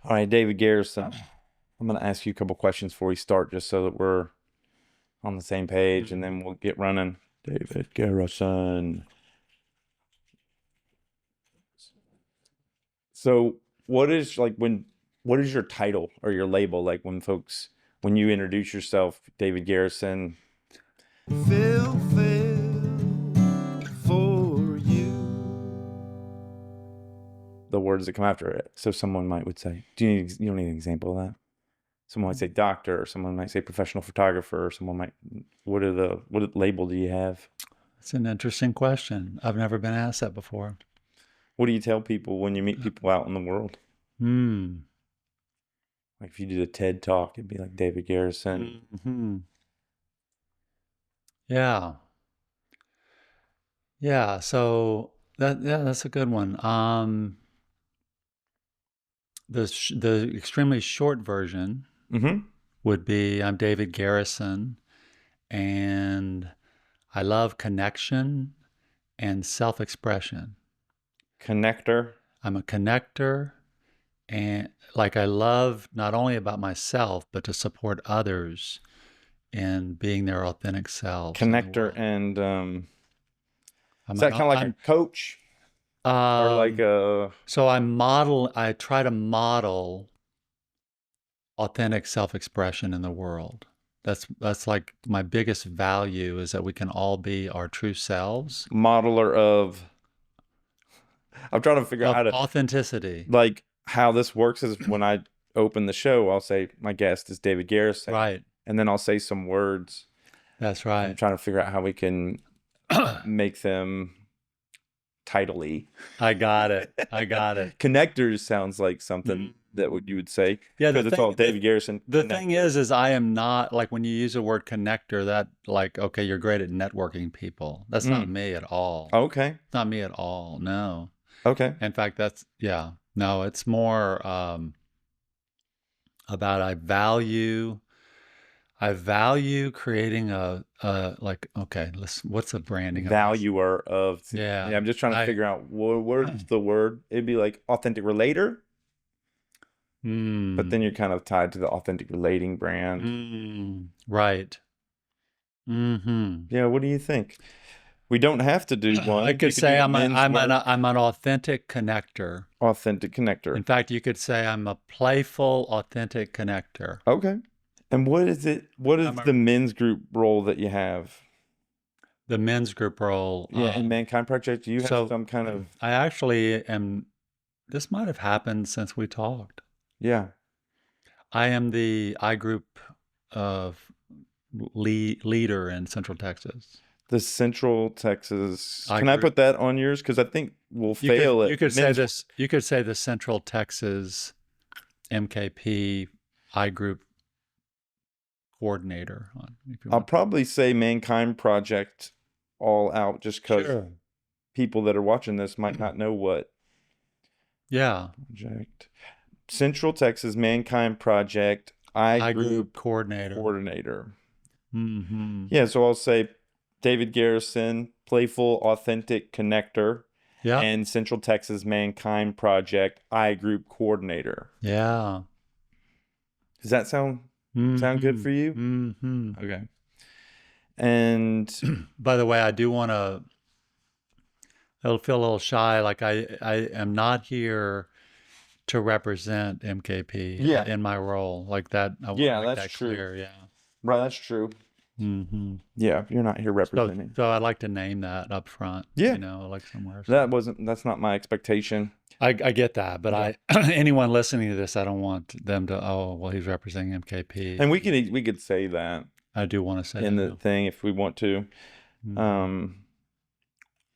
All right, David Garrison. I'm going to ask you a couple questions before we start, just so that we're on the same page, and then we'll get running. David Garrison. So, what is your title or your label like when you introduce yourself, David Garrison? Fail for you. The words that come after it. So someone would say, you don't need an example of that? Someone might say doctor, or someone might say professional photographer, or someone might, what label do you have? It's an interesting question. I've never been asked that before. What do you tell people when you meet people out in the world? Like if you do a TED talk, it'd be like David Garrison. Mm-hmm. Yeah. Yeah. So that's a good one. The extremely short version would be I'm David Garrison, and I love connection and self-expression. Connector. I'm a connector, and like I love not only about myself, but to support others in being their authentic selves. Connector and is that kind of like a coach? Or like a So I try to model authentic self-expression in the world. That's like my biggest value, is that we can all be our true selves. modeler of, I'm trying to figure out how to, authenticity. like how this works is when I open the show, I'll say my guest is David Garrison. Right. And then I'll say some words. That's right. I'm trying to figure out how we can make them title-y. I got it. Connectors sounds like something that you would say. Yeah, because it's all David Garrison. The thing is I am not, like, when you use the word connector, that, like, okay, you're great at networking people. That's not me at all. Okay. It's not me at all. No. Okay. In fact, no, it's more about I value creating what's a branding? Valuer of. Yeah. I'm just trying to figure out what's the word. It'd be like authentic relator. But then you're kind of tied to the authentic relating brand. Right. Yeah, what do you think? We don't have to do one. I could say I'm an authentic connector. Authentic connector. In fact, you could say I'm a playful, authentic connector. Okay. And what is the men's group role that you have? The men's group role. Yeah, in Mankind Project, do you have some kind of... I actually am, this might have happened since we talked. Yeah. I am the I group of leader in Central Texas. The Central Texas. Can I put that on yours? Because I think we'll fail it. You could say this. You could say the Central Texas MKP I group coordinator. I'll probably say Mankind Project all out, just because people that are watching this might not know what. Yeah. Project. Central Texas Mankind Project I group coordinator. Yeah, so I'll say David Garrison, playful, authentic connector. Yeah. And Central Texas Mankind Project I group coordinator. Yeah. Does that sound good for you? Okay. And by the way, I do want to, I'll feel a little shy. Like I am not here to represent MKP in my role like that. I want to make that clear. Yeah. Right. That's true. Yeah. You're not here representing. So I'd like to name that up front. Yeah. Like somewhere. That's not my expectation. I get that, but anyone listening to this, I don't want them to, oh, well, he's representing MKP. And we could say that. I do want to say in the thing if we want to.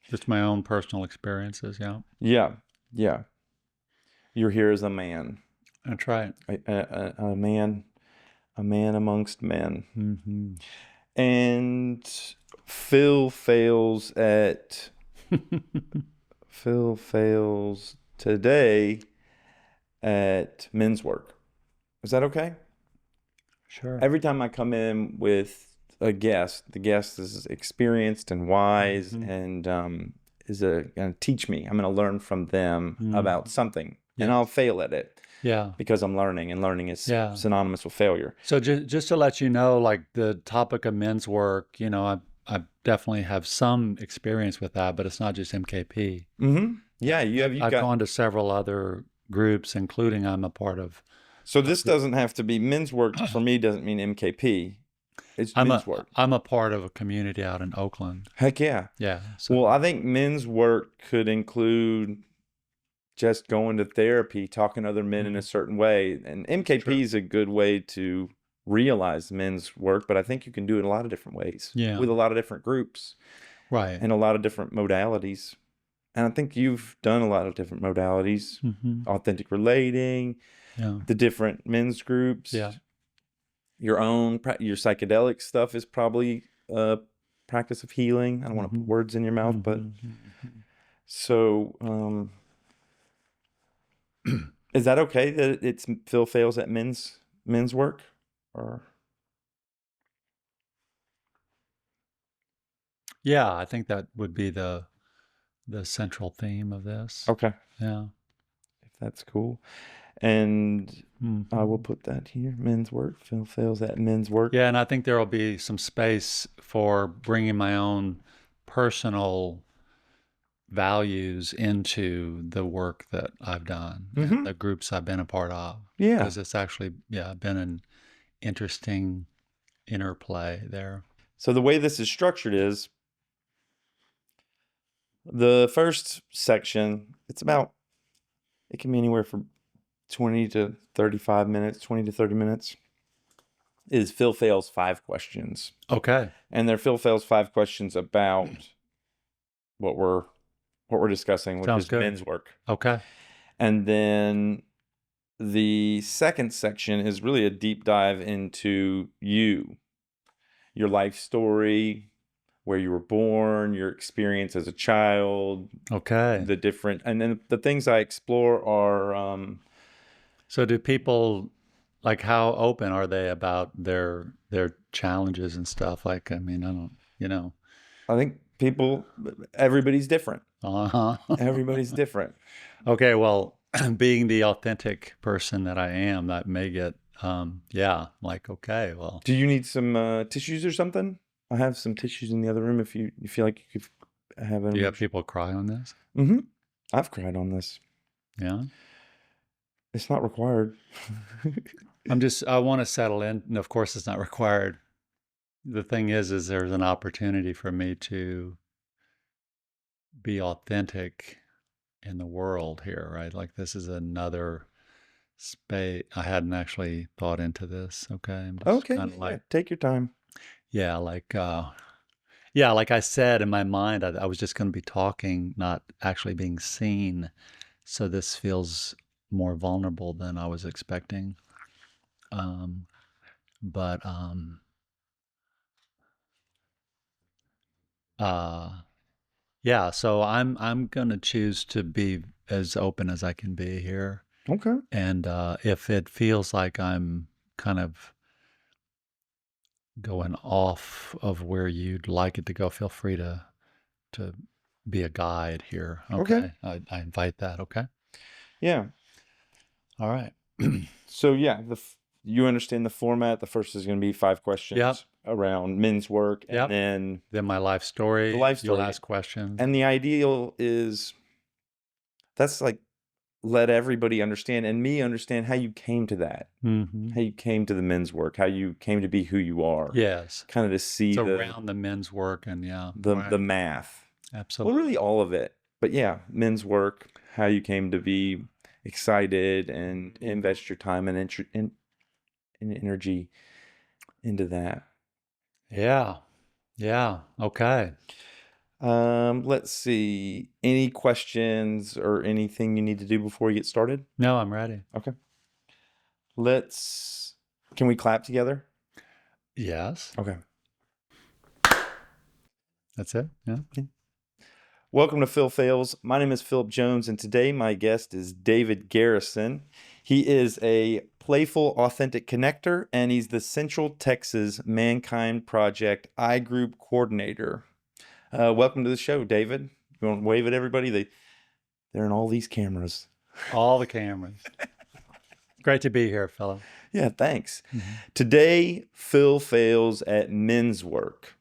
Just my own personal experiences. Yeah. Yeah. Yeah. You're here as a man. That's right. A man amongst men. And Phil Phails today at Men's Work. Is that okay? Sure. Every time I come in with a guest, the guest is experienced and wise and is going to teach me. I'm going to learn from them about something. And I'll fail at it. Yeah. Because I'm learning, and learning is synonymous with failure. So just to let you know, like the topic of men's work, I definitely have some experience with that, but it's not just MKP. Mm-hmm. Yeah, I've gone to several other groups, including I'm a part of. So this doesn't have to be men's work for me. Doesn't mean MKP. It's men's work. I'm a part of a community out in Oakland. Heck yeah. Yeah. So. Well, I think men's work could include just going to therapy, talking to other men in a certain way. And MKP is a good way to realize men's work, but I think you can do it in a lot of different ways with a lot of different groups. Right. And a lot of different modalities. And I think you've done a lot of different modalities, authentic relating, the different men's groups. Yeah. Your psychedelic stuff is probably a practice of healing. I don't want to put words in your mouth, but so is that okay that it's Phil Phails at men's work? Or yeah, I think that would be the central theme of this. Okay. Yeah. If that's cool. And I will put that here. Men's work. Phil Phails at men's work. Yeah, and I think there will be some space for bringing my own personal values into the work that I've done, and the groups I've been a part of. Yeah. Because it's actually, been an interesting interplay there. So the way this is structured is the first section, it can be anywhere from 20 to 35 minutes, 20 to 30 minutes, is Phil Phails 5 questions. Okay. And they're Phil Phails 5 questions about what we're discussing, which is men's work. Okay. And then the second section is really a deep dive into your life story, where you were born, your experience as a child. Okay. And then the things I explore are. So do people, like, how open are they about their challenges and stuff? Like, I mean, I think everybody's different. Uh-huh. Everybody's different. Okay, well, being the authentic person that I am, that may get, okay, well. Do you need some tissues or something? I have some tissues in the other room if you feel like you could have them. Do you have people cry on this? Mm-hmm. I've cried on this. Yeah? It's not required. I want to settle in. And of course, it's not required. The thing is there's an opportunity for me to be authentic in the world here, right? Like, this is another space. I hadn't actually thought into this. Okay. Okay. Take your time. Yeah. Like I said, in my mind, I was just going to be talking, not actually being seen. So this feels more vulnerable than I was expecting. Yeah, so I'm gonna choose to be as open as I can be here. Okay. And if it feels like I'm kind of going off of where you'd like it to go, feel free to be a guide here. Okay. I invite that. Okay. Yeah. All right. So yeah, you understand the format. The first is going to be 5 questions around men's work, and then my life story. The life story. You'll ask questions. And the ideal is that's like let everybody understand, and me understand how you came to that, how you came to the men's work, how you came to be who you are. Yes. Kind of to see around the men's work and the math. Absolutely. Well, really all of it, but yeah, men's work, how you came to be excited and invest your time and energy into that. Yeah. Okay. Let's see. Any questions or anything you need to do before you get started? No, I'm ready. Okay. Can we clap together? Yes. Okay. That's it? Yeah. Welcome to Phil Phails. My name is Philip Jones, and today my guest is David Garrison. He is a playful, authentic connector, and he's the Central Texas Mankind Project iGroup coordinator. Welcome to the show, David. You want to wave at everybody? They're in all these cameras. All the cameras. Great to be here, fellow. Yeah, thanks. Today, Phil fails at men's work.